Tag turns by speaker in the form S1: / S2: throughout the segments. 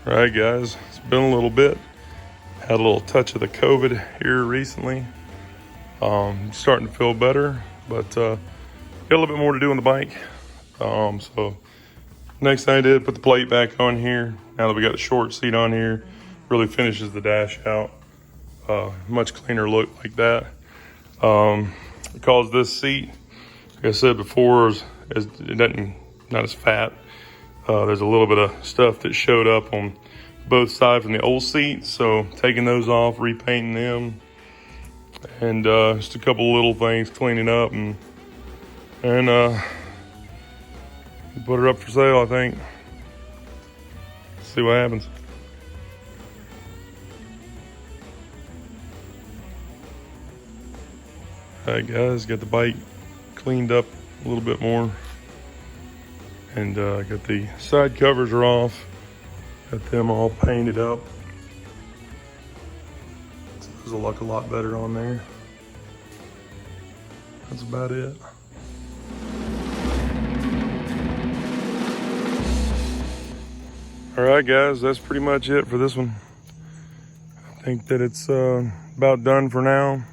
S1: All right, guys, it's been a little bit. Had a little touch of the COVID here recently. Starting to feel better, but got a little bit more to do on the bike. So next thing I did, put the plate back on here. Now that we got the short seat on here, really finishes the dash out. Much cleaner look like that. Because this seat, like I said before, not as fat. There's a little bit of stuff that showed up on both sides from the old seat, so taking those off, repainting them, and just a couple little things, cleaning up, and put her up for sale, I think. See what happens. All right, guys, got the bike cleaned up a little bit more. And got the side covers are off. Got them all painted up. So those will look a lot better on there. That's about it. All right, guys, that's pretty much it for this one. I think that it's about done for now.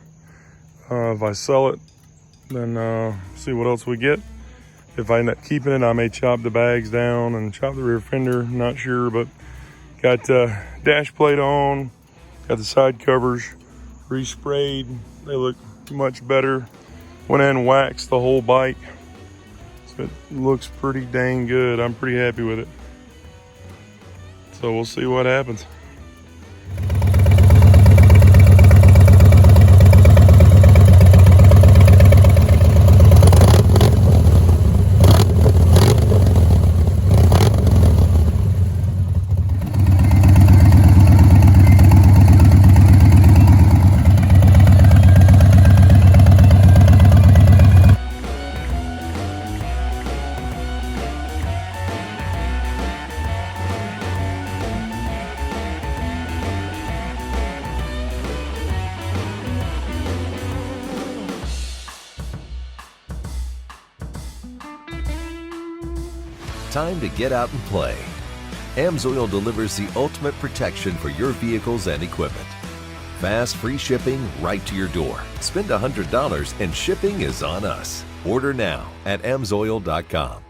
S1: If I sell it, then see what else we get. If I end up keeping it, I may chop the bags down and chop the rear fender, not sure, but got dash plate on, got the side covers resprayed. They look much better. Went in and waxed the whole bike. So it looks pretty dang good. I'm pretty happy with it. So we'll see what happens.
S2: Time to get out and play. AMSOIL delivers the ultimate protection for your vehicles and equipment. Fast, free shipping right to your door. Spend $100 and shipping is on us. Order now at amsoil.com.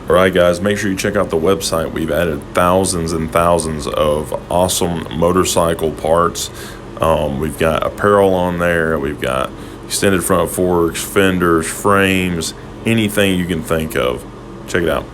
S1: Alright guys, make sure you check out the website. We've added thousands and thousands of awesome motorcycle parts. We've got apparel on there. We've got extended front forks, fenders, frames, anything you can think of. Check it out.